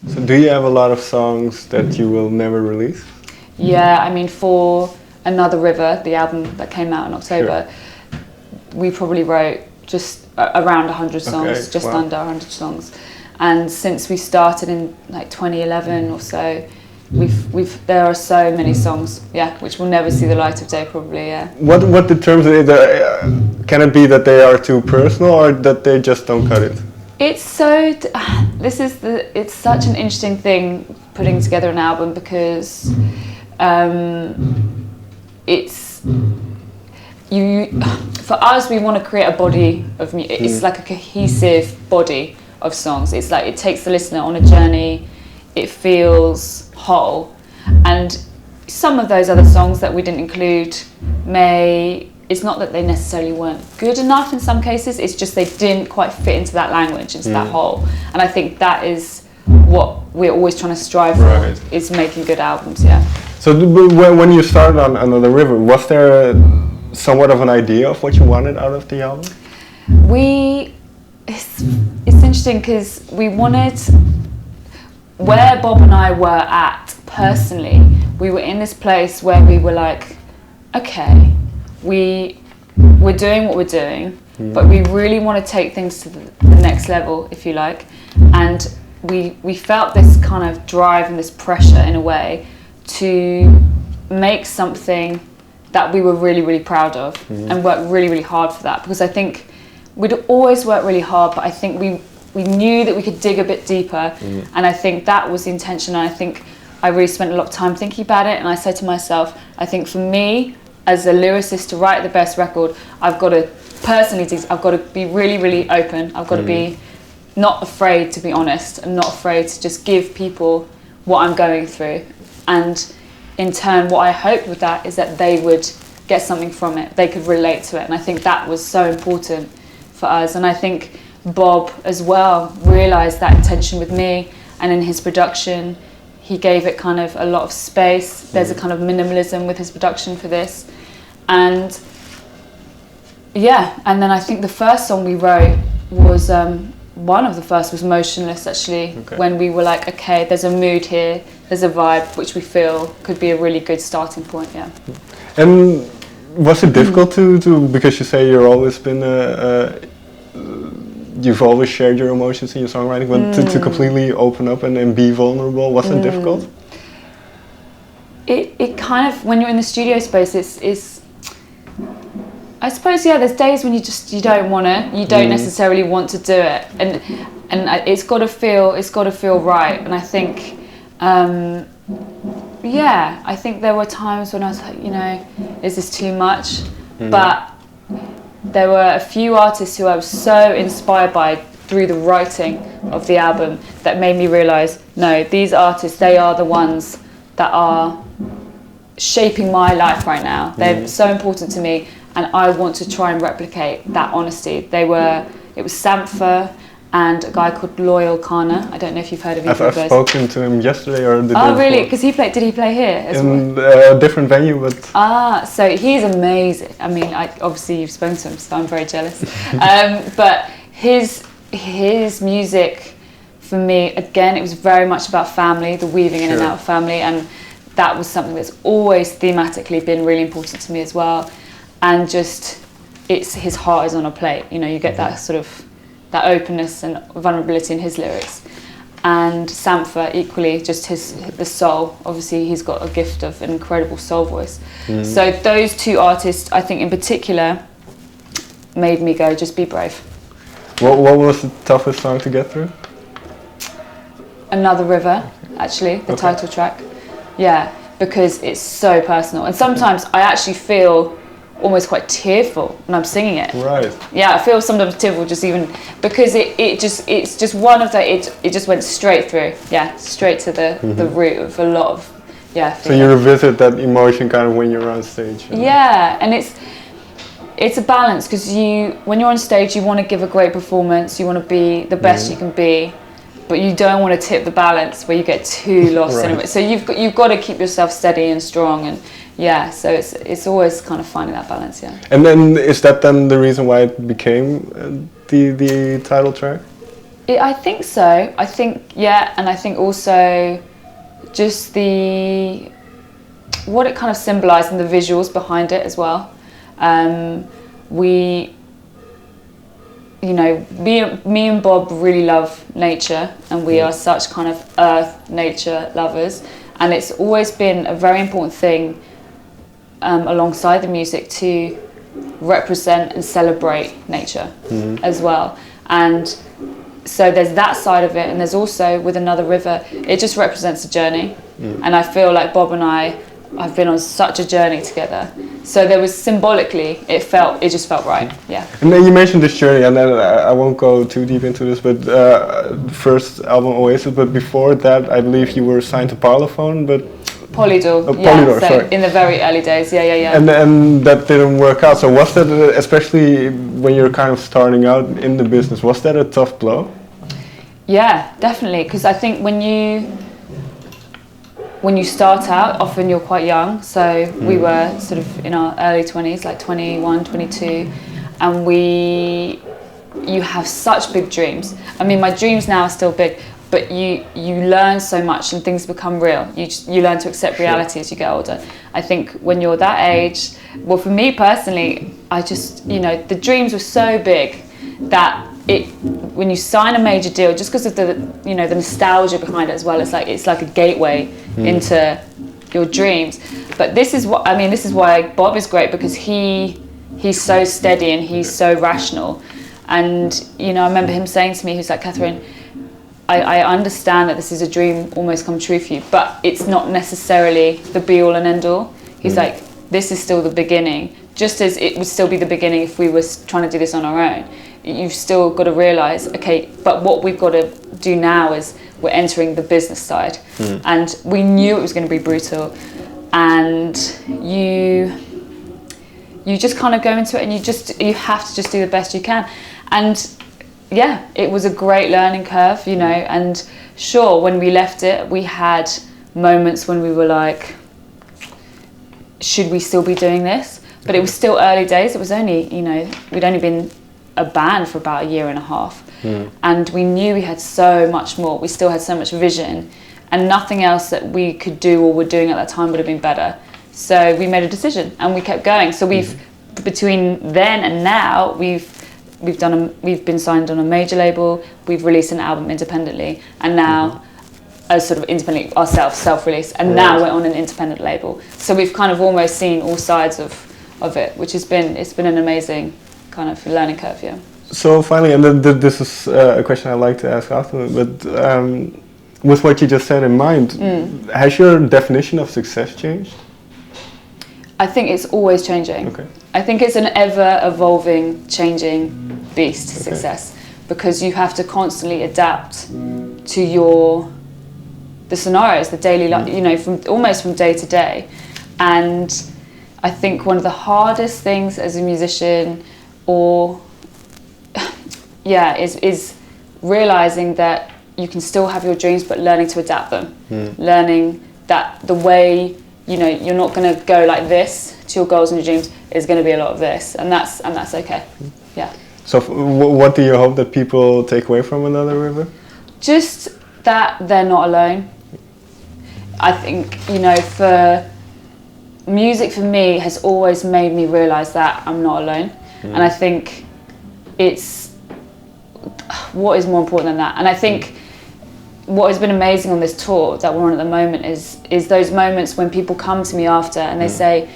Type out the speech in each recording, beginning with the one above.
So do you have a lot of songs that you will never release? Yeah, I mean, for Another River, the album that came out in October, we probably wrote just around 100 songs, just under 100 songs. And since we started in like 2011 or so, there are so many songs, which will never see the light of day probably, What determines it? Can it be that they are too personal or that they just don't cut it? It's so, it's such an interesting thing putting together an album because for us, we want to create a body of music. It's like a cohesive body of songs. It's like it takes the listener on a journey. It feels whole. And some of those other songs that we didn't include it's not that they necessarily weren't good enough in some cases, it's just they didn't quite fit into that language, into that whole. And I think that is what we're always trying to strive for, is making good albums, So when you started on Another River, was there somewhat of an idea of what you wanted out of the album? It's interesting because we wanted, where Bob and I were at personally, we were in this place where we were like, okay, we're doing what we're doing, but we really want to take things to the next level, if you like. And we felt this kind of drive and this pressure in a way to make something that we were really, really proud of and work really, really hard for that. Because I think we'd always worked really hard, but I think we knew that we could dig a bit deeper. And I think that was the intention. And I think I really spent a lot of time thinking about it. And I said to myself, I think for me, as a lyricist, to write the best record, I've got to be really, really open. I've got to be not afraid to be honest, and not afraid to just give people what I'm going through. And in turn, what I hoped with that is that they would get something from it. They could relate to it. And I think that was so important for us. And I think Bob as well realised that intention with me, and in his production, he gave it kind of a lot of space. There's a kind of minimalism with his production for this. And and then I think the first song we wrote was, one of the first was Motionless, actually, when we were like, okay, there's a mood here, there's a vibe which we feel could be a really good starting point, And was it difficult to because you say you've always been you've always shared your emotions in your songwriting, but to completely open up and be vulnerable, was it difficult? It kind of, when you're in the studio space, it's I suppose, there's days when you don't want to, you don't necessarily want to do it, and it's got to feel right. And I think, I think there were times when I was like, is this too much? But there were a few artists who I was so inspired by through the writing of the album that made me realise, no, these artists, they are the ones that are shaping my life right now. They're so important to me. And I want to try and replicate that honesty. It was Sampha and a guy called Loyle Carner. I don't know if you've heard of either of those. I've spoken to him yesterday or the day before. Oh, really? Because did he play here as well? In a different venue, but... So he's amazing. I mean, obviously you've spoken to him, so I'm very jealous. But his music, for me, again, it was very much about family, the weaving in and out of family. And that was something that's always thematically been really important to me as well. And just, his heart is on a plate. You get that sort of, that openness and vulnerability in his lyrics. And Sampha, equally, just the soul. Obviously, he's got a gift of an incredible soul voice. So those two artists, I think in particular, made me go, just be brave. What was the toughest song to get through? Another River, actually, the title track. Yeah, because it's so personal. And sometimes I actually feel almost quite tearful when I'm singing it. Right. Yeah, I feel sometimes tearful just even because it's just one of the it just went straight through. Yeah, straight to the root of a lot of So you revisit that emotion kind of when you're on stage. Yeah, and it's a balance because when you're on stage you want to give a great performance, you want to be the best you can be, but you don't want to tip the balance where you get too lost in it. So you've got to keep yourself steady and strong and. Yeah, so it's always kind of finding that balance, And then is that then the reason why it became the title track? I think so. I think, yeah, and I think also just what it kind of symbolised and the visuals behind it as well. Me and Bob really love nature, and we are such kind of earth nature lovers, and it's always been a very important thing alongside the music to represent and celebrate nature as well. And so there's that side of it, and there's also with Another River, it just represents a journey. And I feel like Bob and I have been on such a journey together. So there was symbolically, it just felt right, yeah. And then you mentioned this journey, and then I won't go too deep into this, but first album Oasis, but before that, I believe you were signed to Parlophone, but Polydor, Polydor, so sorry. in the very early days, yeah. And that didn't work out. So was that, especially when you're kind of starting out in the business, was that a tough blow? Yeah, definitely, because I think when you start out, often you're quite young, so we were sort of in our early 20s, like 21, 22, and you have such big dreams. I mean, my dreams now are still big, but you learn so much and things become real. You learn to accept reality as you get older. I think when you're that age, well, for me personally, I just, the dreams were so big that when you sign a major deal, just because of the nostalgia behind it as well, it's like a gateway into your dreams. But this is why Bob is great, because he's so steady and he's so rational. And I remember him saying to me, he's like, Catherine, I understand that this is a dream almost come true for you, but it's not necessarily the be all and end all. He's like, this is still the beginning, just as it would still be the beginning if we were trying to do this on our own. You've still got to realise, okay, but what we've got to do now is we're entering the business side. And we knew it was going to be brutal, and you just kind of go into it, and you have to just do the best you can. And yeah, it was a great learning curve, and sure, when we left it, we had moments when we were like, should we still be doing this? But it was still early days. It was only, we'd only been a band for about a year and a half. And we knew we had so much more. We still had so much vision, and nothing else that we could do or were doing at that time would have been better. So we made a decision and we kept going. So between then and now, we've been signed on a major label, we've released an album independently, and now as sort of independently ourselves, self-release, and now we're on an independent label. So we've kind of almost seen all sides of it, which it's been an amazing kind of learning curve, yeah. So finally, and this is a question I like to ask after, but with what you just said in mind, has your definition of success changed? I think it's always changing. Okay. I think it's an ever-evolving, changing beast, success, because you have to constantly adapt to the scenarios, the daily life, from day to day. And I think one of the hardest things as a musician, is realizing that you can still have your dreams, but learning to adapt them, learning that the way you're not going to go like this to your goals and your dreams. Is going to be a lot of this, and that's okay. Yeah. So what do you hope that people take away from Another River? Just that they're not alone. I think, for music, for me, has always made me realise that I'm not alone. And I think it's what is more important than that. And I think what has been amazing on this tour that we're on at the moment is those moments when people come to me after and they say,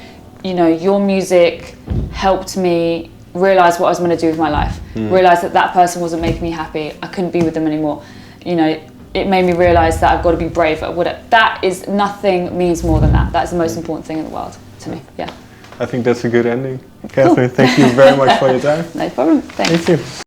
your music helped me realise what I was going to do with my life, realise that person wasn't making me happy, I couldn't be with them anymore. It made me realise that I've got to be brave. That is, nothing means more than that. That's the most important thing in the world to me, yeah. I think that's a good ending. Catherine, thank you very much for your time. No problem, thanks. Thank you.